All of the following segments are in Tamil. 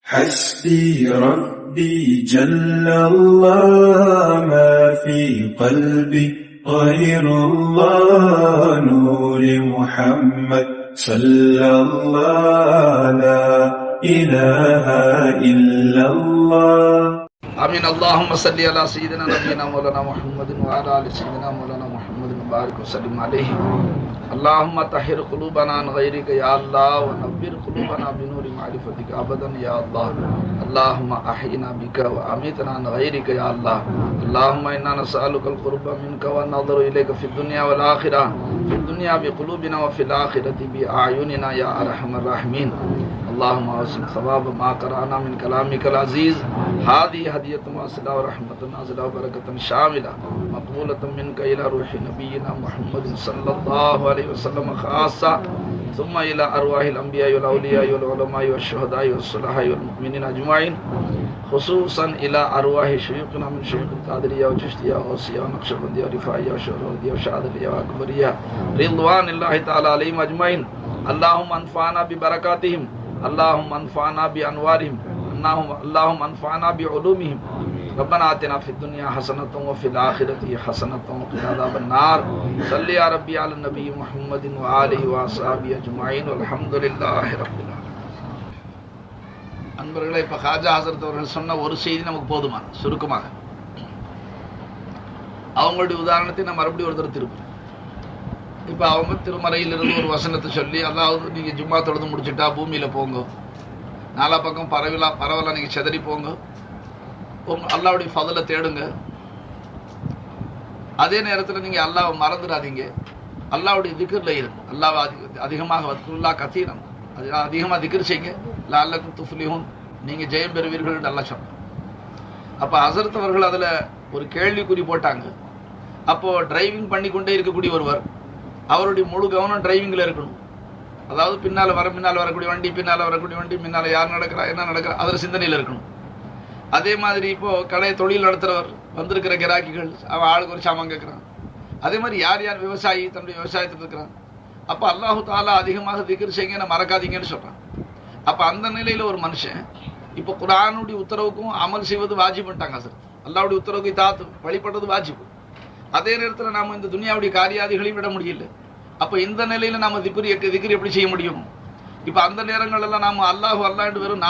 حسبي ربي جل الله ما في قلبي غير الله نور محمد صلى الله لا إله إلا الله آمين. اللهم صل على سيدنا نبينا مولانا محمد وعلى آل سيدنا مولانا محمد وبارك وسلم عليه. اللهم طهر قلوبنا عن غيرك يا الله ونبر قلوبنا بنور معرفتك أبدا يا الله. اللهم أحينا بك وأميتنا عن غيرك يا الله. اللهم إنا نسألك القرب منك والنظر إليك في الدنيا والآخرة، في الدنيا بقلوبنا وفي الآخرة بأعيننا يا أرحم الراحمين. اللهم أوسع ثواب ما قرأنا من كلامك العزيز. هذه هدية واصلة ورحمة نازلة وبركة شاملة مقبولة منك إلى روح نبينا محمد صلى الله عليه وسلم خاصة، ثم إلى أرواح الأنبياء والأولياء والعلماء والشهداء والصلحاء والمؤمنين أجمعين، خصوصا إلى أرواح شيوخنا من شيوخ القادرية وچشتية وغوثية ونقشبندية ورفاعية وشهرودية وشاذلية وأكبرية رضوان الله تعالى عليهم أجمعين. اللهم انفعنا ببركاتهم، اللهم انفعنا بأنوارهم، اللهم انفعنا بعلومهم. ربنا آتنا في الدنيا حسنة وفي الآخرة حسنة وقنا عذاب النار. صل يا ربي على النبي محمد وآله وأصحابه أجمعين والحمد لله رب العالمين. அன்பர்களே, இப்போ காஜா ஹசரத் அவர்கள் சொன்ன ஒரு செய்தி நமக்கு போதுமான சுருக்கமாக. அவங்களுடைய உதாரணத்தை நான் மறுபடியும் ஒருத்தர் திருப்பேன். இப்போ அவங்க திருமறையிலிருந்து ஒரு வசனத்தை சொல்லி, அதாவது நீங்கள் ஜும்மா தொழுது முடிச்சுட்டா பூமியில் போங்க, நாலா பக்கம் பரவலாக நீங்கள் செதறி போங்க, அல்லாவுடைய ஃபதலை தேடுங்க, அதே நேரத்தில் நீங்கள் அல்லாவை மறந்துடாதீங்க, அல்லாவுடைய திக்ரில் இருங்க, அல்லாவை அதிகமாக வத்குருல்லா கத்தீரம், அதிகமாக திக்ர் செய்யுங்க, லஅல்லக்கும் துஃப்லிஹூன், நீங்கள் ஜெயம் பெறுவீர்கள் நல்லா சொன்னாங்க. அப்போ ஹஸரத் அவர்கள் அதில் ஒரு கேள்விக்குறி போட்டாங்க. அப்போது டிரைவிங் பண்ணி கொண்டே இருக்கக்கூடிய ஒருவர், அவருடைய முழு கவனம் டிரைவிங்கில் இருக்கணும். அதாவது பின்னால் வரக்கூடிய வண்டி, பின்னால் வரக்கூடிய வண்டி, முன்னால் யார் நடக்கிறா என்ன நடக்கிறா அதில் சிந்தனையில் இருக்கணும். அதே மாதிரி இப்போது கடை தொழில் நடத்துகிறவர், வந்திருக்கிற கிராக்கிகள், அவன் ஆளுக்கு ஒரு சாமான் கேட்குறான். அதே மாதிரி யார் யார் விவசாயி தன்னுடைய விவசாயத்தில் இருக்கிறான். அப்போ அல்லாஹு தாலா அதிகமாக திக்ர் செய்யுங்க, மறக்காதீங்கன்னு சொல்கிறான். அப்போ அந்த நிலையில் ஒரு மனுஷன் இப்போ குர்ஆனுடைய உத்தரவுக்கும் அமல் செய்வது வாஜிப்ட்டாங்க சார். அல்லாவுடைய உத்தரவுக்கு தாத்து வழிபட்டது வாஜிப். அதே நேரத்தில் நாம் இந்த துனியாவுடைய காரியாதிகளையும் விட முடியல. அப்போ இந்த நிலையில் நம்ம திக்ர் எப்படி செய்ய முடியும்? இப்போ அந்த நேரங்களெல்லாம் நாம் அல்லாஹு அல்லாண்டு வெறும்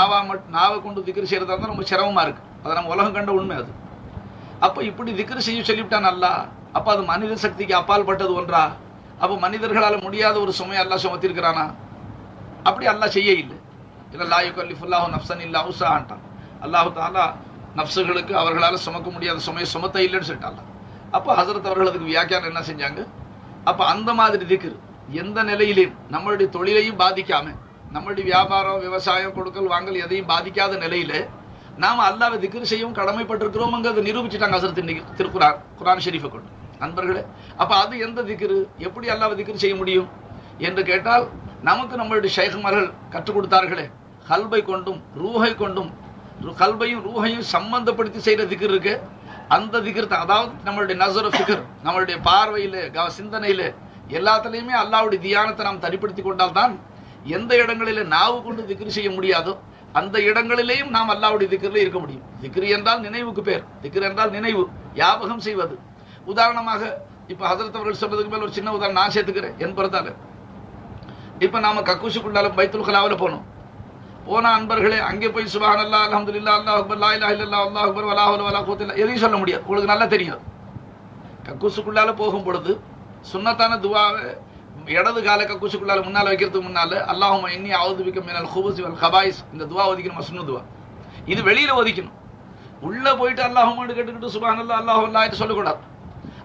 நாவை கொண்டு திக்ர் செய்கிறதா இருந்தால் ரொம்ப சிரமமாக இருக்குது. அதை நம்ம உலகம் கண்ட உண்மை அது. அப்போ இப்படி திக்ர் செய்ய சொல்லிவிட்டான் அல்லாஹ். அப்போ அது மனித சக்திக்கு அப்பால் பட்டது ஒன்றா? அப்போ மனிதர்களால் முடியாத ஒரு சுமையை அல்லாஹ் சுமத்திருக்கிறானா? அப்படி அல்லாஹ் செய்ய இல்லை. இல்லை லா யுகல்லிஃபுல்லாஹு நஃப்ஸன் இல்லா உஸ்ஸாஹான்ட்டான். அல்லாஹு தஆலா நஃப்ஸுகளுக்கு அவர்களால் சுமக்க முடியாத சுமையை சுமத்த இல்லைன்னு சொல்லிட்டாங்க. அப்போ ஹஸரத் அவர்கள் அதுக்கு வியாக்கியானம் என்ன செஞ்சாங்க? அப்போ அந்த மாதிரி திக்ர் எந்த நிலையிலையும் நம்மளுடைய தொழிலையும் பாதிக்காம, நம்மளுடைய வியாபாரம் விவசாயம் கொடுக்கல் வாங்கல் எதையும் பாதிக்காத நிலையில நாம் அல்லாஹ்வை திக்ர் செய்யவும் கடமைப்பட்டிருக்கிறோம்ங்கிறத நிரூபிச்சுட்டாங்க ஹஸரத் இன்னைக்கு குர்ஆன் ஷரீஃபை கொண்டு. அன்பர்களே, அப்போ அது எந்த திக்ர், எப்படி அல்லாஹ்வை திக்ர் செய்ய முடியும் என்று கேட்டால், நமக்கு நம்மளுடைய ஷைഖ்மார்கள் கற்றுக் கொடுத்தார்களே, கல்பை கொண்டும் ரூஹை கொண்டும், கல்பையும் ரூஹையும் சம்பந்தப்படுத்தி செய்கிற திக்ர் இருக்கு, அந்த திக்ர் தான். அதாவது நம்மளுடைய நஸர் ஃபிக்ர், நம்மளுடைய பார்வையில் சிந்தனையில் எல்லாத்துலேயுமே அல்லாஹ்வுடைய தியானத்தை நாம் தனிப்படுத்தி கொண்டால் தான் எந்த இடங்களில் நாவு கொண்டு திக்ர் செய்ய முடியாதோ அந்த இடங்களிலேயும் நாம் அல்லாஹ்வுடைய திக்ரில் இருக்க முடியும். திக்ர் என்றால் நினைவுக்கு பேர். திக்ர் என்றால் நினைவு, ஞாபகம் செய்வது. உதாரணமாக இப்போ ஹஸரத் அவர்கள் சொல்றதுக்கு மேல் ஒரு சின்ன உதாரணம் நான் சேர்த்துக்கிறேன் என் பிறந்தால. இப்போ நாம் கக்கூசுக்குள்ளால பைத்துல் கலாவில் போன அன்பர்களே, அங்கே போய் சுப்ஹானல்லாஹ் அல்ஹம்துலில்லாஹ் அல்லாஹு அக்பர் லா இலாஹா இல்லல்லாஹ் அல்லாஹு அக்பர் வலா ஹவ்ல வலா குவத்த இல்லா எதையும் சொல்ல முடியாது. உங்களுக்கு நல்லா தெரியும். கக்கூசுக்குள்ளால போகும் பொழுது சுன்னத்தான துவாவை இடது கால கக்கூசுக்குள்ளால முன்னால் வைக்கிறதுக்கு முன்னால் அல்லாஹும்ம இன்னி அஊது பிக மினல் குபுஸி வல் கபாயிஸ், இந்த துவா ஒதிக்கணும், மஸ்னூ துவா. இது வெளியில் ஒதிக்கணும். உள்ளே போயிட்டு அல்லாஹும்மன்னு கேட்டுக்கிட்டு சுப்ஹானல்லாஹ் அல்லாஹு அல்லாஹ்ட்டு சொல்லக்கூடாது.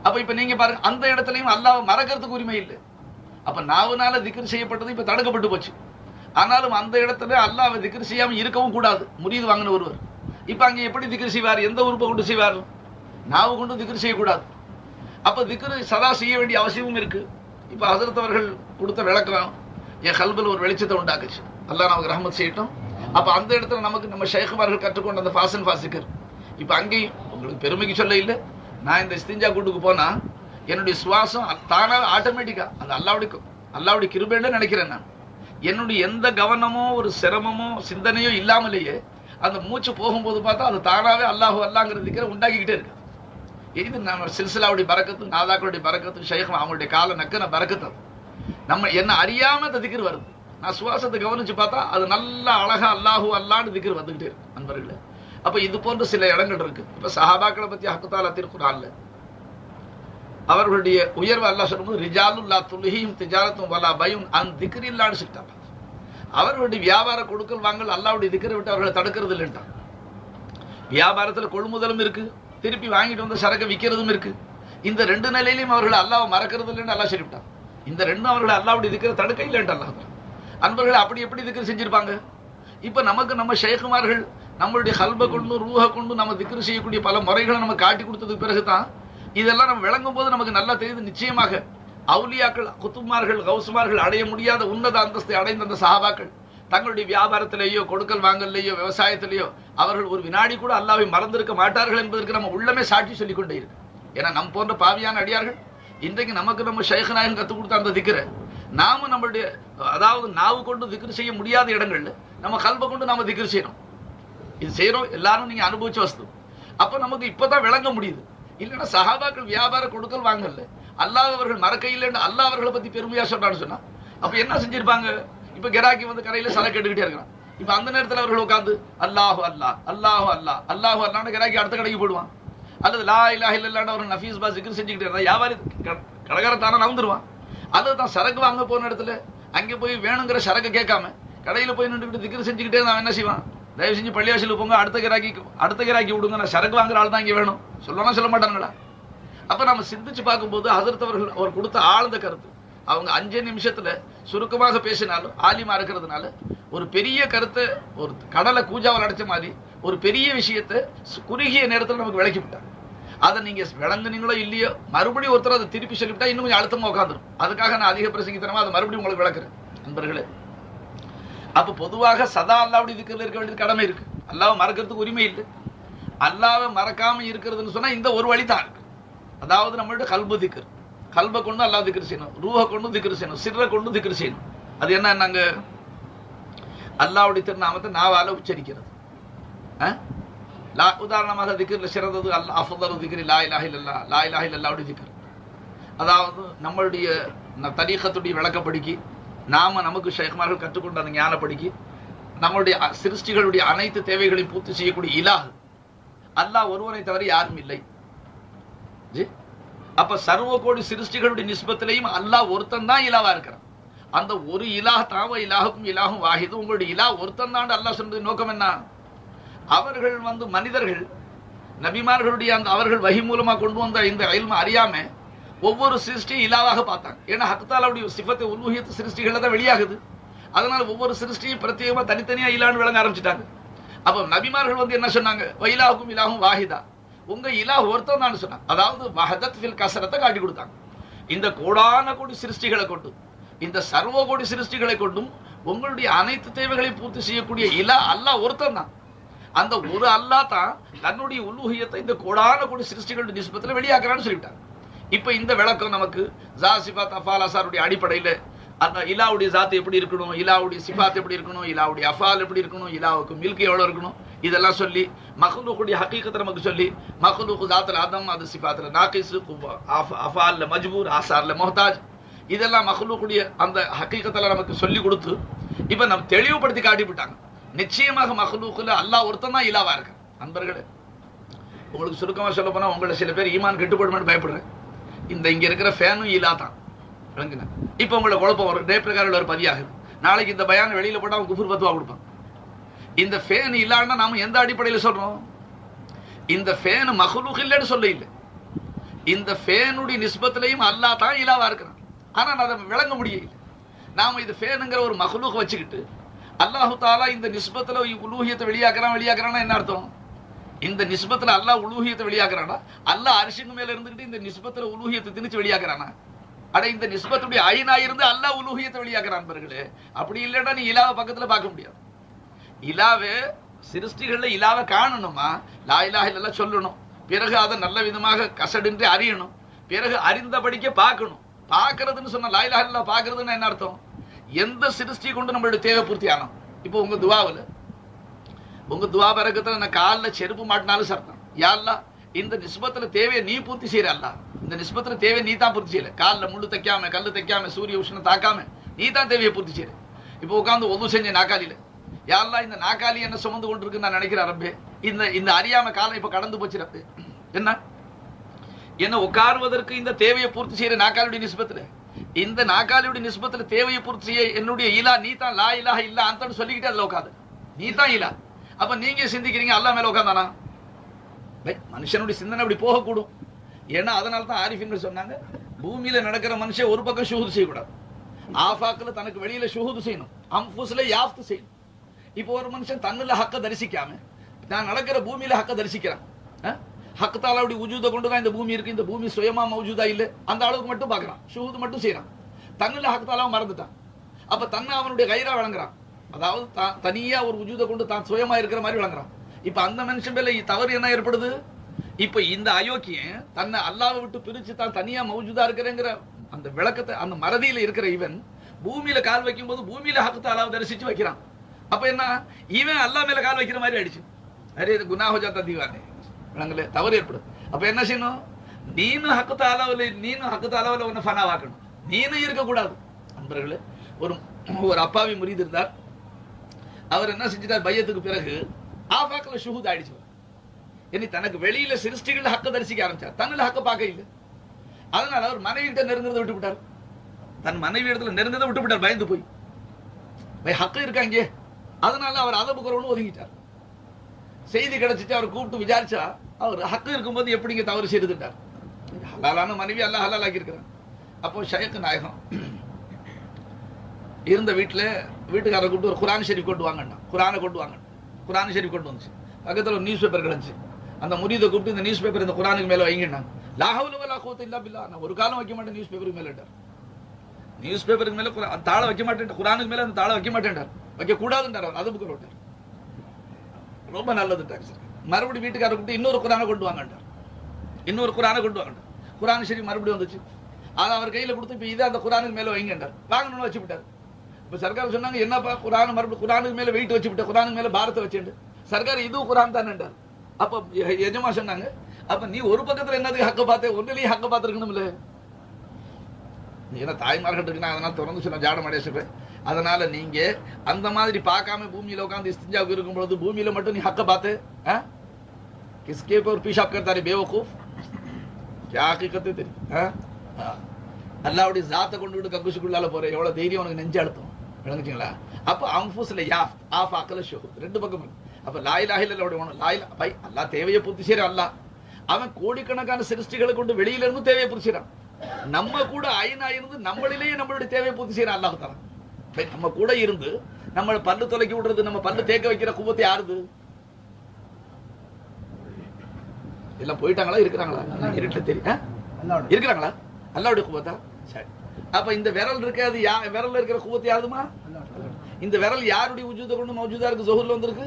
அப்போ இப்போ நீங்கள் பாருங்க, அந்த இடத்துலையும் அல்லாஹ் மறக்கிறதுக்கு உரிமை இல்லை. அப்போ நாவுனால திக்ர் செய்யப்பட்டது இப்போ தடுக்கப்பட்டு போச்சு. ஆனாலும் அந்த இடத்துல அல்லாஹ்வை திக்ர் செய்யாமல் இருக்கவும் கூடாது. முரீது வாங்கின ஒருவர் இப்போ அங்கே எப்படி திக்ர் செய்வார்? எந்த உறுப்பை கொண்டு செய்வார்? நாவு கொண்டு திக்ர் செய்யக்கூடாது. அப்போ திக்ர் சதா செய்ய வேண்டிய அவசியமும் இருக்கு. இப்போ ஹஸரத் அவர்கள் கொடுத்த விளக்கம் என் கல்பில் ஒரு வெளிச்சத்தை உண்டாக்குச்சு. அல்லாஹ் நமக்கு ரஹ்மத் செய்யட்டும். அப்போ அந்த இடத்துல நமக்கு நம்ம ஷைഖ்மார்கள் கற்றுக்கொண்ட அந்த ஃபாசன் ஃபாசிக்கர் இப்போ அங்கேயும் உங்களுக்கு பெருமைக்கு சொல்ல இல்லை. நான் இந்த இஸ்திஞ்சா கூட்டுக்கு போனால் என்னுடைய சுவாசம் தானாக ஆட்டோமேட்டிக்காக அது அல்லாவுடைய கிருபைன்னு நினைக்கிறேன். நான் என்னுடைய எந்த கவனமோ ஒரு சிரமமோ சிந்தனையோ இல்லாமலேயே அந்த மூச்சு போகும்போது பார்த்தா அது தானாவே அல்லாஹு அல்லாங்கிற திக்ரை உண்டாக்கிக்கிட்டே இருக்கு. இது நம்ம சில்சிலாவுடைய பரக்கத்து, நாதாக்களுடைய பரக்கத்து, ஷைக் அவங்களுடைய கால நக்கன பரக்கத்து. நம்ம என்ன அறியாம அந்த திக்ர் வருது. நான் சுவாசத்தை கவனிச்சு பார்த்தா அது நல்லா அழகா அல்லாஹு அல்லான்னு திக்ர் வந்துகிட்டே இருக்கு நண்பர்களே. அப்ப இது போன்ற சில இடங்கள் இருக்கு. இப்ப சஹாபாக்களை பத்தி ஹக்குத்தாலா திருக்குறான்ல அவர்களுடைய உயர்வு அல்லாஹ் சொல்லும்போது ரிஜாலுல்லா துல்ஹிஹிம் திஜாரத்தும் வலா பயுன் அன் திக்ரில்லான்னு சொல்லிட்டாங்க. அவர்களுடைய வியாபார கொடுக்கல் வாங்கல் அல்லாஹ்வுடைய திக்ரை விட்டு அவர்களை தடுக்கிறது இல்லைன்ட்டான். வியாபாரத்துல கொள்முதலும் இருக்கு, திருப்பி வாங்கிட்டு வந்த சரக்கு விற்கிறதும் இருக்கு. இந்த ரெண்டு நிலையிலையும் அவர்கள் அல்லாஹ்வை மறக்கிறது இல்லைன்னு அல்லாஹ் சொல்லிவிட்டான். இந்த ரெண்டும் அவர்கள் அல்லாஹ்வுடைய திக்ரை தடுக்க இல்லைன்ட்டு அல்லாஹ். அன்பர்கள் அப்படி எப்படி திக்ர் செஞ்சிருப்பாங்க? இப்ப நமக்கு நம்ம ஷேகுமார்கள் நம்மளுடைய கல்பை கொண்டு ரூஹை கொண்டு நம்ம திக்ர் செய்யக்கூடிய பல முறைகளை நம்ம காட்டி கொடுத்ததுக்கு பிறகுதான் இதெல்லாம் நம்ம விளங்கும் போது நமக்கு நல்லா தெரியுது. நிச்சயமாக அவுலியாக்கள், குத்துமார்கள், கௌசுமார்கள் அடைய முடியாத உன்னத அந்தஸ்தை அடைந்த அந்த சஹாபாக்கள் தங்களுடைய வியாபாரத்திலேயோ கொடுக்கல் வாங்கல்லையோ விவசாயத்திலேயோ அவர்கள் ஒரு வினாடி கூட அல்லாஹ்வை மறந்திருக்க மாட்டார்கள் என்பதற்கு நம்ம உள்ளமே சாட்சி சொல்லிக் கொண்டே இருக்கு. ஏன்னா நம் போன்ற பாவியான அடியார்கள் இன்றைக்கு நமக்கு நம்ம ஷைக் நாயகம் கற்றுக் கொடுத்த அந்த திக்ரை நாம நம்மளுடைய அதாவது நாவு கொண்டு திக்ர் செய்ய முடியாத இடங்கள்ல நம்ம கல்பை கொண்டு நாம திக்ர் செய்யணும். இது செய்யறோம் எல்லாரும் நீங்க அனுபவிச்ச வஸ்து. அப்ப நமக்கு இப்பதான் விளங்க முடியுது. இல்லைன்னா சஹாபாக்கள் வியாபார கொடுக்கல் வாங்கல அல்லாஹ் அவர்கள் மறக்கையில்லைன்னு அல்லாஹ் அவர்களை பத்தி பெருமையா சொல்றான்னு சொன்னா அப்ப என்ன செஞ்சிருப்பாங்க? இப்ப கிராக்கி வந்து கடையில சலை கேட்டுக்கிட்டே இருக்கிறான். இப்ப அந்த நேரத்தில் அவர்கள் உட்காந்து அல்லாஹு அல்லாஹ் அல்லாஹு அல்லாஹ் அல்லாஹு அல்லான்னு கிராக்கி அடுத்த கடைக்கு போடுவான். அல்லது லா இலாஹ இல்லல்லாஹ்னு அவர்கள் நஃபீஸ் பா ஜிக்ர் செஞ்சுக்கிட்டே இருந்தா வியாபாரி கடைக்காரத்தான நவுந்துருவான். அதுதான் சரக்கு வாங்க போன இடத்துல அங்கே போய் வேணுங்கிற சரக்கு கேட்காம கடையில போய் நின்றுக்கிட்டு திக்ர் செஞ்சுக்கிட்டே அவன் என்ன செய்வான்? தயவு செஞ்சு பள்ளிவாசலுக்கு போங்க, அடுத்த கிராக்கி விடுங்க, நான் சரக்கு வாங்குற ஆள் தான் இங்கே வேணும் சொல்லணும் சொல்ல மாட்டாங்களா? அப்ப நம்ம சிந்திச்சு பார்க்கும்போது ஹஜ்ரத் அவர்கள் அவர் கொடுத்த ஆழ்ந்த கருத்து அவங்க 5 நிமிஷத்துல சுருக்கமாக பேசினாலும் ஆலிமா இருக்கிறதுனால ஒரு பெரிய கருத்தை ஒரு கடலை கூஜாவில் அடைச்ச மாதிரி ஒரு பெரிய விஷயத்தை குறுகிய நேரத்தில் நமக்கு விளக்கி விட்டாங்க. அதை நீங்க விளங்குனீங்களோ இல்லையோ மறுபடியும் ஒருத்தர் அதை திருப்பி சொல்லிவிட்டா இன்னும் கொஞ்சம் அழுத்தமா உட்காந்துரும். அதுக்காக நான் அதிக பிரசங்கித்தனமா அதை மறுபடியும் உங்களுக்கு விளக்குறேன் நண்பர்களே. அப்ப பொதுவாக சதா அல்லாஹ்வுடைய திக்ர்ல இருக்க வேண்டியது கடமை இருக்கு. அல்லாஹ்வை மறக்கிறதுக்கு உரிமை இல்லை. அல்லாஹ்வை மறக்காம இருக்கிறதுன்னு சொன்னா இந்த ஒரு வழி தான் இருக்கு. அதாவது நம்மளுடைய கல்பு திக்ர், கல்பை கொண்டு அல்லாஹ் திக்ர் செய்யணும், ரூஹை கொண்டு திக்ர் செய்யணும், சிர்ரை கொண்டு திக்ர் செய்யணும். அது என்னன்னாங்க அல்லாஹ்வுடைய திருநாமத்தை நாவால உச்சரிக்கிறது. உதாரணமாக திக்ர்ல சிறந்தது அல்லாஹ் அஃதலு திக்ரி லா இலாஹ இல்லல்லாஹ், லா இலாஹ இல்லல்லாஹ்வுடைய திக்ர். அதாவது நம்மளுடைய தரீகத்துடைய விளக்கப்படிக்கு நாம நமக்கு ஷைக்மார்கள் கற்றுக்கொண்ட அந்த ஞானப்படிக்கு நம்மளுடைய சிருஷ்டிகளுடைய அனைத்து தேவைகளையும் பூர்த்தி செய்யக்கூடிய இலாஹ் அல்லாஹ் ஒருவனை தவிர யாரும் இல்லை. அப்ப சர்வ கோடி சிருஷ்டிகளுடைய நிஸ்பத்திலையும் அல்லாஹ் ஒருத்தன் தான் இலாவா இருக்கிறான். அந்த ஒரு இலாஹ் தாவ இலாஹுக்கும் இலாஹும் வாஹிது. உங்களுடைய இலாஹ் ஒருத்தன் தான் அல்லாஹ் சொன்னது நோக்கம் என்ன? அவர்கள் மனிதர்கள் நபிமார்களுடைய அந்த அவர்கள் வஹி மூலமா கொண்டு வந்த இந்த இல்ம அறியாம ஒவ்வொரு சிருஷ்டியும் இலாவாக பார்த்தாங்க. ஏன்னா ஹக்தாலாவுடைய சிஃபத்தை உலூஹியத்து சிருஷ்டிகள் தான் வெளியாகுது. அதனால ஒவ்வொரு சிருஷ்டியும் பிரத்யேகமா தனித்தனியா இலான்னு விளங்க ஆரம்பிச்சுட்டாங்க. அப்ப நபிமார்கள் என்ன சொன்னாங்க? வைலாஹுக்கும் இலாஹும் வாஹிதா, உங்க இலாஹ் ஒருத்தன் தான் சொன்னாங்க. அதாவது வஹதத் ஃபில் கஸரத்தை காட்டி கொடுத்தாங்க. இந்த கோடான கோடி சிருஷ்டிகளை கொண்டு இந்த சர்வ கோடி சிருஷ்டிகளை கொண்டும் உங்களுடைய அனைத்து தேவைகளையும் பூர்த்தி செய்யக்கூடிய இலாஹ் அல்லாஹ் ஒருத்தன் தான். அந்த ஒரு அல்லாஹ் தான் தன்னுடைய உலூஹியத்தை இந்த கோடான கோடி சிருஷ்டிகளுடைய நிஸ்பத்துல வெளியாக்குறான்னு சொல்லிட்டாங்க. இப்ப இந்த விளக்கம் நமக்கு ஜாசிபாத் அஃபால் அசாருடைய அடிப்படையில் அந்த இலாவுடைய ஜாத்து எப்படி இருக்கணும், இலாவுடைய சிபாத் எப்படி இருக்கணும், இலாவுடைய அஃபால் எப்படி இருக்கணும், இலாவுக்கு மில்க் எவ்வளவு இருக்கணும், இதெல்லாம் சொல்லி மஹ்லூக்குடைய ஹகீகத்தை நமக்கு சொல்லி மஹ்லூக்கு ஜாத்துல ஆதம், அது சிபாத்துல நாகிஸ், அஃபால்ல மஜ்பூர், ஆசார்ல முஹ்தாஜ், இதெல்லாம் மஹ்லூக்குடைய அந்த ஹகீகத்தில் நமக்கு சொல்லி கொடுத்து இப்ப நம்ம தெளிவுபடுத்தி காட்டிவிட்டாங்க. நிச்சயமாக மஹ்லூக்குல அல்லாஹ் ஒருத்தன் தான் இலாவா இருக்கு. நண்பர்களே, உங்களுக்கு சுருக்கமா சொல்ல போனா உங்களை சில பேர் ஈமான் கெட்டுப்படுமே பயப்படுறேன். இங்க இருக்கிற ஃபேனும் இலா தான். இப்ப உங்களை குழப்பம் வரும். டே பிரகாரம் ஒரு பதியாகுது, நாளைக்கு இந்த பயான வெளியில போட்டா அவன் குஃபர் பத்துவா கொடுப்பான். இந்த ஃபேன் இல்லான்னா நாம எந்த அடிப்படையில் சொல்றோம்? இந்த ஃபேன் மஹ்லூக் இல்லைன்னு சொல்ல இல்லை. இந்த ஃபேனுடைய நிஸ்பத்திலையும் அல்லாஹ் தான் இலாவா இருக்கிறான். ஆனா அதை விளங்க முடியல. நாம இது ஃபேனுங்கிற ஒரு மஹ்லூக் வச்சுக்கிட்டு அல்லாஹு தாலா இந்த நிஸ்பத்துல உலூஹியத்தை வெளியாக்குறான்னா என்ன அர்த்தம்? இந்த நிஸ்பத்துல அல்லாஹ் உலூஹியத்தை வெளியாக்குறானா? அல்லாஹ் அரிசிக்கு மேல இருந்துகிட்டு இந்த நிஸ்பத்துல உலூஹியத்தை திணிச்சு வெளியாக்குறானா? அட இந்த நிஸ்பத்துடைய ஐனா இருந்து அல்லாஹ் உலூஹியத்தை வெளியாக்குறான். பாருங்களே, அப்படி இல்லைன்னா நீ இலாவை பக்கத்துல பார்க்க முடியாது. இலாவே சிருஷ்டிகள்ல இலாவை காணணுமா? லா இலாஹ இல்லல்லாஹ் சொல்லணும், பிறகு அதை நல்ல விதமாக கசடின்றி அறியணும், பிறகு அறிந்தபடிக்க பார்க்கணும். பார்க்கறதுன்னு சொன்ன லா இலாஹ இல்லல்லாஹ் பார்க்கறதுன்னு என்ன அர்த்தம்? எந்த சிருஷ்டி கொண்டு நம்மளுடைய தேவை பூர்த்தி ஆனோம். இப்போ உங்க துவாவில் உங்க துவா பரக்கத்துல நான் காலில் செருப்பு மாட்டினாலும் சர்த்தம் யா அல்லாஹ் இந்த நிஸ்பத்துல தேவையை நீ பூர்த்தி செய்யற அல்லாஹ், இந்த நிஸ்பத்துல தேவையை நீ தான் பூர்த்தி செய்யல. காலில் முள்ளு தைக்காம கல்லு தைக்காம சூரிய உஷ்ணம் தாக்காம நீ தான் தேவையை பூர்த்தி செய்யற. இப்போ உட்காந்து ஒது செஞ்ச நாக்காலியில யா அல்லாஹ் இந்த நாக்காளி என்ன சுமந்து கொண்டு இருக்குன்னு நான் நினைக்கிறேன் ரப்பே, இந்த அறியாம காலம் இப்ப கடந்து போச்சு ரப்பே. என்ன உட்காருவதற்கு இந்த தேவையை பூர்த்தி செய்யற நாக்காளியுடைய நிஸ்பத்துல, இந்த நாக்காளியுடைய நிஸ்பத்துல தேவையை பூர்த்தி செய்ய என்னுடைய இலா நீ தான், லா இலாஹ இல்லா அந்தன்னு சொல்லிக்கிட்டே அதுல உட்காது, நீ தான் இலா. அப்ப நீங்க சிந்திக்கிறீங்க அல்லாஹ் மேல உட்காந்தானா? மனுஷனுடைய சிந்தனை அப்படி போகக்கூடும். ஏன்னா அதனால தான் ஆரிஃபின்கள் சொன்னாங்க, பூமியில நடக்கிற மனுஷன் ஒரு பக்கம் ஷுஹூது செய்யக்கூடாது, ஆஃபாக்குல தனக்கு வெளியில ஷுஹூது செய்யணும், அம்புஸ்ல யாஃப்து செய்யணும். இப்போ ஒரு மனுஷன் தன்னுல ஹக்க தரிசிக்காம நான் நடக்கிற பூமியில ஹக்க தரிசிக்கிறான், ஹக்கு தாலாவுடைய உஜூதை கொண்டுதான் இந்த பூமி இருக்கு, இந்த பூமி சுயமா மௌஜூதா இல்ல அந்த அளவுக்கு மட்டும் பாக்குறான், ஷுஹூது மட்டும் செய்யறான், தன்னுல ஹக்கு தாலாவை மறந்துட்டான். அப்ப தன்னை அவனுடைய கைரா வழங்குறான், அதாவது தனியா ஒரு உஜூதை கொண்டு தான் சுயமா இருக்கிற மாதிரி வழங்குறான். இப்ப அந்த மனுஷன் மேல தவறு என்ன ஏற்படுது? இப்ப இந்த அயோக்கியன் தன்னை அல்லாவை விட்டு பிரிச்சு தான் தனியா மௌஜூதா இருக்கிறேங்கிற அந்த விளக்கத்தை அந்த மறதியில இருக்கிற இவன் பூமியில கால் வைக்கும் போது பூமியில ஹக்கு தாலாவை தரிசிச்சு வைக்கிறான். அப்ப என்ன இவன் அல்லா மேல கால் வைக்கிற மாதிரி ஆயிடுச்சு. அரே இது குனாஹ் ஹோ ஜாத்தா தீவானே, விளங்கல, தவறு ஏற்படும். அப்ப என்ன செய்யணும்? நீனும் ஹக்கு தாலாவில் ஒன்னு ஃபனாவாக்கணும், நீனும் இருக்கக்கூடாது. நண்பர்களே, ஒரு அப்பாவி முரீது இருந்தார். அவர் என்ன செஞ்சிட்டார்? பையத்துக்கு பிறகு ஆஃபாக்ல ஷுஹூத் ஆயிடுச்சு. இனி தனக்கு வெளியில சிருஷ்டிகள் ஹக்க தரிசிக்க ஆரம்பிச்சார், தன்னில் ஹக்க பார்க்க இல்லை. அதனால அவர் மனைவி கிட்ட நெருங்குறதை விட்டு விட்டார், தன் மனைவி இடத்துல நெருங்குறதை விட்டு விட்டார், பயந்து போய் ஹக்க இருக்காங்க. அதனால அவர் அதபுக்குறவனு ஒதுங்கிட்டார். செய்தி கிடைச்சிட்டு அவர் கூப்பிட்டு விசாரிச்சா அவர் ஹக்கு இருக்கும்போது எப்படிங்க தவறு செய்துட்டார். ஹலாலான மனைவி அல்லாஹ் ஹலால் ஆக்கி இருக்கிறார். அப்போ ஷைக் நாயகம் இருந்த வீட்டுக்காரரை கூப்பிட்டு ஒரு குரான் ஷெரீஃப் கொண்டு வாங்கன்னா, குரானை கொண்டு வாங்க. குரான் ஷெரீஃப் கொண்டு வந்துச்சு. பக்கத்தில் ஒரு நியூஸ் பேப்பர் கிடந்துச்சு. அந்த முரீதை கூப்பிட்டு இந்த நியூஸ் பேப்பர் இந்த குரானுக்கு மேல வைங்கன்னாங்க. லா ஹவ்ல வலா குவத்த இல்லா பில்லா, நான் ஒரு காலம் வைக்க மாட்டேன் நியூஸ் பேப்பருக்கு மேலட்டார். நியூஸ் பேப்பருக்கு மேல தாள வைக்க மாட்டேன், குரானுக்கு மேல அந்த தாள வைக்க மாட்டேன்டார், வைக்க கூடாதுன்றார். அவர் அது புக்கு விட்டார். ரொம்ப நல்லதுட்டார். மறுபடியும் வீட்டுக்காரர் கூப்பிட்டு இன்னொரு குரானை கொண்டு வாங்கட்டார். இன்னொரு குரானை கொண்டு வாங்கட்டார். குரான் ஷெரீஃப் மறுபடியும் வந்துச்சு. அதை அவர் கையில கொடுத்து இப்ப இதை அந்த குரானுக்கு மேல வைங்கட்டார். வாங்கணும்னு வச்சு விட்டார். இப்ப சர்க்கார் சொன்னாங்க, என்னப்பா குரான் மறுபடியும் குரானுக்கு மேல வெயிட் வச்சு விட்ட, குரானுக்கு மேல பாரத்தை வச்சுட்டு. சர்க்கார் இதுவும் குரான் தானேன்றார். அப்ப எஜமா சொன்னாங்க, அப்ப நீ ஒரு பக்கத்துல என்னதுக்கு ஹக்க பார்த்தே, ஒன்னுலயும் ஹக்க பார்த்திருக்கணும்ல. ஏன்னா தாய்மார்கள் இருக்குன்னா அதனால தொடர்ந்து சொன்ன ஜாட மாடியா சொல்றேன். அதனால நீங்க அந்த மாதிரி பார்க்காம பூமியில உட்காந்து இஸ்திஞ்சாவுக்கு இருக்கும் பொழுது பூமியில மட்டும் நீ ஹக்க பார்த்து கிஸ்கே पे और पेशाब करता रे बेवकूफ, क्या हकीकत है तेरी? அல்லாஹ்வுடைய ஸாத்தை கொண்டு கக்குஷுக்குள்ளால போற எவ்வளவு தைரியம் உனக்கு நெஞ்சு அழுத்தம், விளங்குச்சுங்களா? அப்ப அம்புஸ்ல யாஃப் ஆஃப் அக்கல ஷுஹூத் ரெண்டு பக்கம். அப்ப லா இலாஹ இல்லல்லாஹ் ஒண்ணு, லா இலாஹ பை அல்லாஹ் தேவையை பூர்த்தி செய்யற அல்லாஹ். அவன் கோடிக்கணக்கான சிருஷ்டிகளை கொண்டு வெளியில இருந்து தேவையை பூர்த்தி செய்யறான். நம்ம கூட ஐனா இருந்து நம்மளிலேயே நம்மளுடைய தேவையை பூர்த்தி செய்யற அல்லாஹ் தஆலா. நம்ம கூட இருந்து நம்ம பல்லு தொலைக்கி விடுறது, நம்ம பல்லு தேக்க வைக்கிற குவத்தை யாருது? எல்லாம் போயிட்டாங்களா இருக்கிறாங்களா? இருட்டுல தெரியும் இருக்கிறாங்களா? அல்லாஹ்வுடைய குவத்தா? சரி. அப்ப இந்த விரல் இருக்காது, விரல்ல இருக்கிற குவத்தை யாருதுமா? இந்த விரல் யாருடைய உஜூதை கொண்டு மௌஜூதா இருக்கு? ஸுஹூர்ல வந்திருக்கு.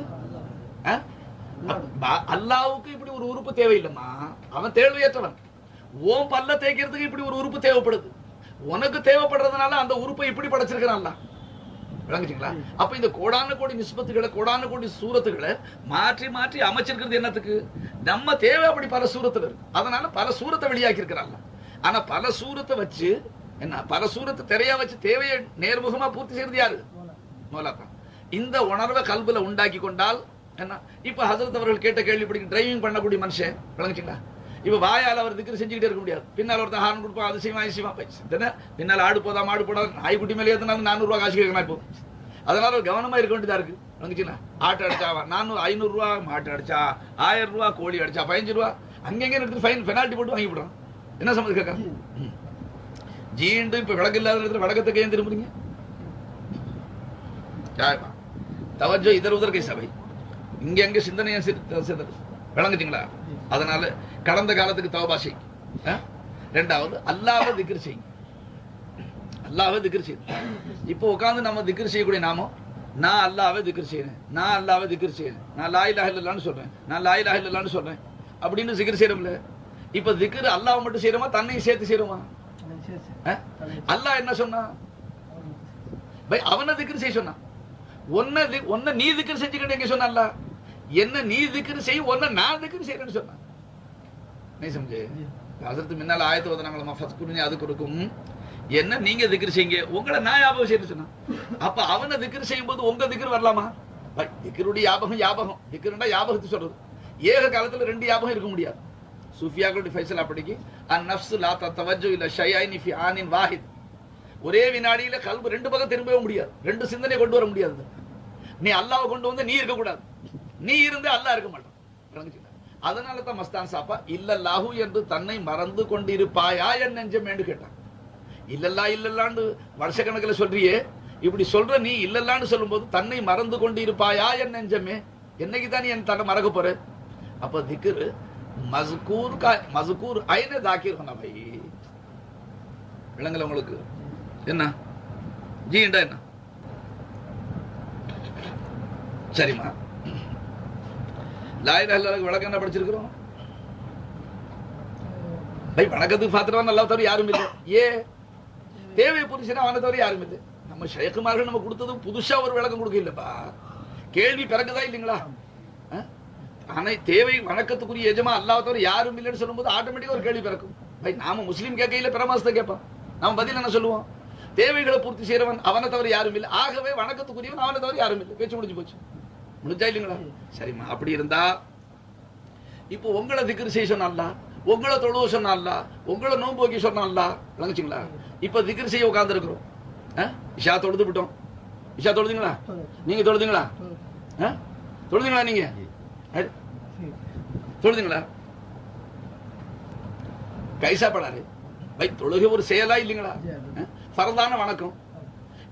அல்லாஹ்வுக்கு இப்படி ஒரு உறுப்பு தேவையில்லைமா, அவன் தேவையற்றவன். ஓம் பல்ல தேய்க்கிறதுக்கு இப்படி ஒரு உறுப்பு தேவைப்படுது, உனக்கு தேவைப்படுறதுனால அந்த உறுப்பை இப்படி படைச்சிருக்கிறான் அல்லாஹ். விளங்குச்சுங்களா? அப்ப இந்த கோடான கோடி நிஸ்பத்துகளை, கோடான கோடி சூரத்துகளை மாற்றி மாற்றி அமைச்சிருக்கிறது என்னத்துக்கு? நம்ம தேவை அப்படி பல சூரத்துல இருக்கு. அதனால பல சூரத்தை வெளியாக்கி இருக்கிறாங்க. ஆனா பல சூரத்தை வச்சு என்ன, பல சூரத்தை திரையா வச்சு தேவையை நேர்முகமா பூர்த்தி செய்யறது யாரு? மௌலாதான். இந்த உணர்வை கல்புல உண்டாக்கி கொண்டால் என்ன, இப்ப ஹசரத் அவர்கள் கேட்ட கேள்வி இப்படி டிரைவிங் பண்ணக்கூடிய மனுஷன், விளங்குச்சுங்களா? இப்ப வாயால் அவர் திக்ர் செஞ்சுக்கிட்டே இருக்க முடியாது. பின்னால் ஒருத்தர் ஹார்ன் கொடுப்பா, அது செய்வா இது செய்வா, பின்னால் ஆடு போதா மாடு போதா, நாய்க்குட்டி மேலே ஏற்றினாலும் 400 ரூபா காசு கேட்கணும். இப்போ அதனால கவனமா இருக்க வேண்டியதா இருக்கு. விளங்குச்சுங்களா? ஆட்டை அடிச்சா 400 500 ரூபா, மாட்டு அடிச்சா 1000 ரூபா, கோழி அடிச்சா 15 ரூபா, அங்கெங்க எடுத்து ஃபைன் பெனால்ட்டி போட்டு வாங்கி விடுறான். என்ன சம்மதி கேட்க ஜீண்டு இப்ப விளக்கு இல்லாத இடத்துல விளக்கத்துக்கு ஏன் திரும்புறீங்க? தவஜோ இதர் உதர் கை சபை, இங்க எங்க சிந்தனையை விளங்குச்சுங்களா? அதனால கடந்த காலத்துக்கு தௌபா செய். ரெண்டாவது அல்லாஹ்வை திக்ர் செய், அல்லாஹ்வை திக்ர் செய். இப்போ உட்கார்ந்து நம்ம திக்ர் செய்யக்கூடிய நாமோ, நான் அல்லாஹ்வை திக்ர் செய்யறேன், நான் அல்லாஹ்வை திக்ர் செய்யறேன், நான் லா இலாஹ இல்லல்லாஹ்னு சொல்றேன், நான் லா இலாஹ இல்லல்லாஹ்னு சொல்றேன் அப்படின்னு திக்ர் செய்யறோம்ல. இப்ப திக்ர் அல்லாஹ்வை மட்டும் செய்யறோமா, தன்னையும் சேர்த்து செய்யறோமா? அல்லாஹ் என்ன சொன்னா? அவனை திக்ர் செய்ய சொன்னா, ஒன்ன நீ திக்ர் செஞ்சுக்கிட்டு எங்க சொன்ன? அல்லாஹ் என்ன நீ திக்ரு செய், ஒன்ன நான் திக்ரு செய்யறேன்னு சொன்னான். நீ சம்ஜே ஹசரத் முன்னால ஆயத்து ஓதுனாங்களா ஃபஸ்குருனி அதுக்குருக்கும், என்ன நீங்க திக்ரு செய்யுங்க, உங்களை நான் ஞாபகம் செய்ய சொன்னான். அப்ப அவனை திக்ரு செய்யும் போது உங்க திக்ரு வரலாமா? திக்ருடைய ஞாபகம் திக்ருண்டா ஞாபகத்தை சொல்றது. ஏக காலத்துல ரெண்டு ஞாபகம் இருக்க முடியாது. சூஃபியாக்களுடைய ஃபைசலா படிக்கு அந்நஃப்ஸு லா தத்தவஜ்ஜு இலா ஷைஐனி ஃபி ஆனின் வாஹித். ஒரே வினாடியில கல்பு ரெண்டு பக்கம் திரும்பவே முடியாது, ரெண்டு சிந்தனை கொண்டு வர முடியாது. நீ அல்லாஹ்வை கொண்டு வந்து நீ இருக்க கூடாது, நீ இருந்து அல்லாஹ் இருக்க மாட்டான். அதனால தான் மஸ்தான் சாப்பா இல்லல்லாஹு என்று தன்னை மறந்து கொண்டிருப்பாயா என் நெஞ்சம் என்று கேட்டான். இல்லல்லா இல்லல்லான்னு வருஷக்கணக்கில் சொல்றியே, இப்படி சொல்ற நீ இல்லல்லான்னு சொல்லும் போது தன்னை மறந்து கொண்டிருப்பாயா என் நெஞ்சமே, என்னைக்கு தான் நீ என் தன்னை மறக்க போற? அப்ப திக்ரு மஸ்கூர் கா மஸ்கூர் ஐன தாக்கிர் ஹோனா பை. விளங்கல உங்களுக்கு? என்ன ஜீண்டா என்ன? சரிமா, லா இலாஹ இல்லல்லாஹ் விளக்கம் என்ன படிச்சிருக்கிறோம்? பை வணக்கத்துக்கு பாத்திரவான் அல்லாஹ் தவிர யாரும் இல்லை. ஏ தேவையை புரிச்சுனா அவனை தவிர யாரும் இல்லை. நம்ம ஷேக்குமார்கள் நம்ம கொடுத்தது புதுசா ஒரு விளக்கம் கொடுக்க இல்லப்பா, கேள்வி பிறகுதா இல்லைங்களா? ஆனா தேவை வணக்கத்துக்குரிய எஜமா அல்லாஹ் தவிர யாரும் இல்லைன்னு சொல்லும்போது ஆட்டோமேட்டிக்கா ஒரு கேள்வி பிறக்கும். பை நாம முஸ்லீம் கேட்கையில பிரமாசத்தை கேட்பான், நாம பதில் என்ன சொல்லுவோம்? தேவைகளை பூர்த்தி செய்யறவன் அவனை தவிர யாரும் இல்லை, ஆகவே வணக்கத்துக்குரியவன் அவனை தவிர யாரும் இல்லை. பேச்சு முடிஞ்சு போச்சு. முடிஞ்சா இல்லைங்களா? சரிம்மா, அப்படி இருந்தா இப்போ உங்களை திக்ரு செய்ய சொன்னா, உங்களை தொழுவ சொன்னா, உங்களை நோன்பு வைக்க சொன்னா, விளங்குச்சுங்களா? இப்ப திக்ரு செய்ய உட்கார்ந்து இருக்கிறோம். இஷா தொழுது விட்டோம். இஷா தொழுதுங்களா? நீங்க தொழுதுங்களா? தொழுதுங்களா? நீங்க தொழுதுங்களா? கைசா படாரு பை தொழுகை ஒரு செயலா இல்லைங்களா? ஃபர்தான வணக்கம்.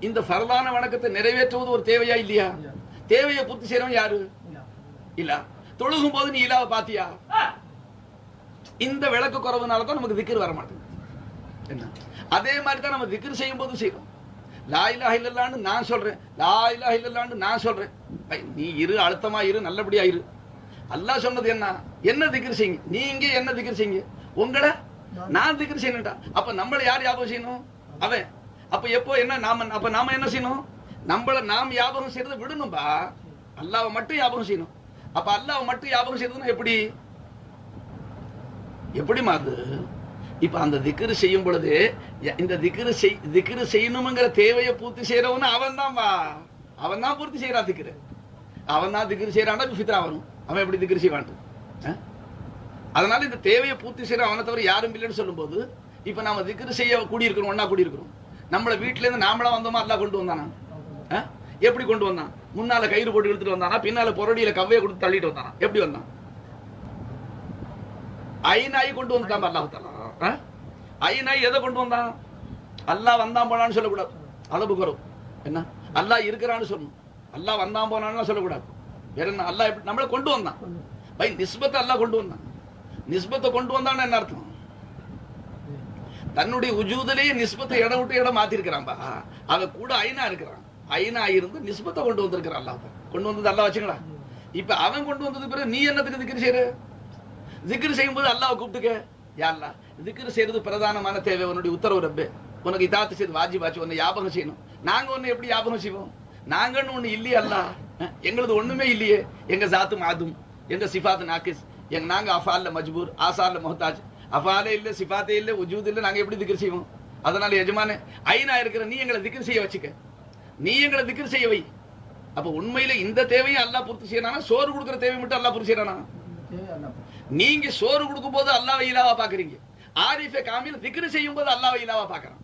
இந்த ஃபர்தான வணக்கத்தை நிறைவேற்றுவது ஒரு தேவையா இல்லையா? தேவையை பூர்த்தி செய்யறவன் யாரு? இல்ல. தொழுகும் போது நீ இலாவை பாத்தியா? இந்த விளக்கு குறவுனாலதான் நமக்கு திக்ர் வர மாட்டேங்குது. என்ன அதே மாதிரி தான் நம்ம திக்ர் செய்யும் போது செய்யணும். லா இலாஹ இல்லல்லாஹ்னு நான் சொல்றேன், லா இலாஹ இல்லல்லாஹ்னு நான் சொல்றேன். நீ இரு, அழுத்தமா இரு, நல்லபடியா இரு. அல்லாஹ் சொன்னது என்ன? என்ன திக்ர் செய்யுங்க, நீங்க என்ன திக்ர் செய்யுங்க, உங்களை நான் திக்ர் செய்யணும்டா. அப்ப நம்மளை யார் ஞாபகம் செய்யணும்? அவன். அப்ப எப்போ என்ன நாம என்ன செய்யணும்? நம்மள நாம் ஞாபகம் செய்யறதை விடணும்பா, அல்லாஹ்வை மட்டும் ஞாபகம் செய்யணும். அப்ப அல்லாஹ்வை மட்டும் ஞாபகம் செய்யறதுன்னா எப்படி மாது? இப்ப அந்த திக்ரு செய்யும் பொழுது இந்த திக்ரு செய்யணுங்கிற தேவையை பூர்த்தி செய்யறவனு அவன் தான் பூர்த்தி செய்யறான். திக்ரு அவன் தான் திக்ரு செய்யறான்னா ஃபித்ரா வரும். அவன் எப்படி திக்ரு செய்வான்? அதனால இந்த தேவையை பூர்த்தி செய்யற அவனை தவிர யாரும் இல்லைன்னு சொல்லும் போது இப்ப நாம திக்ரு செய்ய கூடியிருக்கிறோம், ஒன்னா கூடியிருக்கிறோம். நம்மள வீட்டுல இருந்து நாமளா வந்தோமா? அல்லாஹ் கொண்டு வந்தானா? எப்படி கொண்டு வந்தான்? முன்னால கயிறு போட்டு எடுத்துட்டு வந்தானா? பின்னால பொரடியில கவ்வையை கொடுத்து தள்ளிட்டு வந்தானா? எப்படி வந்தான்? ஐநாய் கொண்டு வந்துட்டான் அல்லாஹ் தஆலா. ஐநாய் எதை கொண்டு வந்தான்? அல்லாஹ் வந்தான் போனான்னு சொல்லக்கூடாது, அளவு குறவு. என்ன அல்லாஹ் இருக்கிறான்னு சொல்லணும், அல்லாஹ் வந்தான் போனான்னு சொல்லக்கூடாது. வேற என்ன? அல்லாஹ் எப்படி நம்மளை கொண்டு வந்தான்? பை நிஸ்பத்தை அல்லாஹ் கொண்டு வந்தான். நிஸ்பத்தை கொண்டு வந்தான்னு என்ன அர்த்தம்? தன்னுடைய உஜூதிலேயே நிஸ்பத்தை இடம் விட்டு இடம் மாத்தி இருக்கிறான்பா. அவன் கூட ஐநா இருக்கிறான். ஐநா இருந்து நிஸ்பத்தை கொண்டு வந்திருக்கிறான். அல்லாஹ் கொண்டு வந்தது அல்லாஹ் வச்சுங்களா? இப்ப அவன் கொண்டு வந்தது பிறகு நீ என்னத்துக்கு திக்ர் செய்யற? திக்ர் செய்யும் போது அல்லாஹ் கூப்பிட்டுக்க, யா அல்லாஹ் திக்ர் செய்யறது பிரதானமான தேவை, உன்னுடைய உத்தரவு ரப்பே, உனக்கு இதாத்து செய்து வாஜிபாச்சு, உன்னை ஞாபகம் செய்யணும். நாங்க ஒன்னு எப்படி ஞாபகம் செய்வோம்? நாங்கன்னு ஒண்ணு இல்லையே அல்லாஹ், எங்களது ஒண்ணுமே இல்லையே. எங்க ஜாத்து மாதும், எங்க சிஃபாத் நாக்கிஸ், நாங்க அஃபால்ல மஜ்பூர், ஆசார்ல முஹ்தாஜ். அஃபாலே இல்ல, சிஃபாத்தே இல்ல, உஜூத் இல்ல, நாங்க எப்படி திக்ர் செய்வோம்? அதனால எஜமானே ஐநா இருக்கிற நீ எங்களை திக்ர் செய்ய வச்சுக்க, நீ எங்களை திக்ர் செய்ய வை. அப்ப உண்மையில இந்த தேவையை அல்லாஹ் பூர்த்தி செய்யறானா? சோறு கொடுக்கிற தேவை மட்டும் அல்லாஹ் பூர்த்தி செய்யறானா? நீங்க சோறு கொடுக்கும் போது அல்லாஹ்வை இலாவா பாக்குறீங்க, ஆரிஃபே காமில் திக்ர் செய்யும் போது அல்லாஹ்வை இலாவா பாக்குறான்.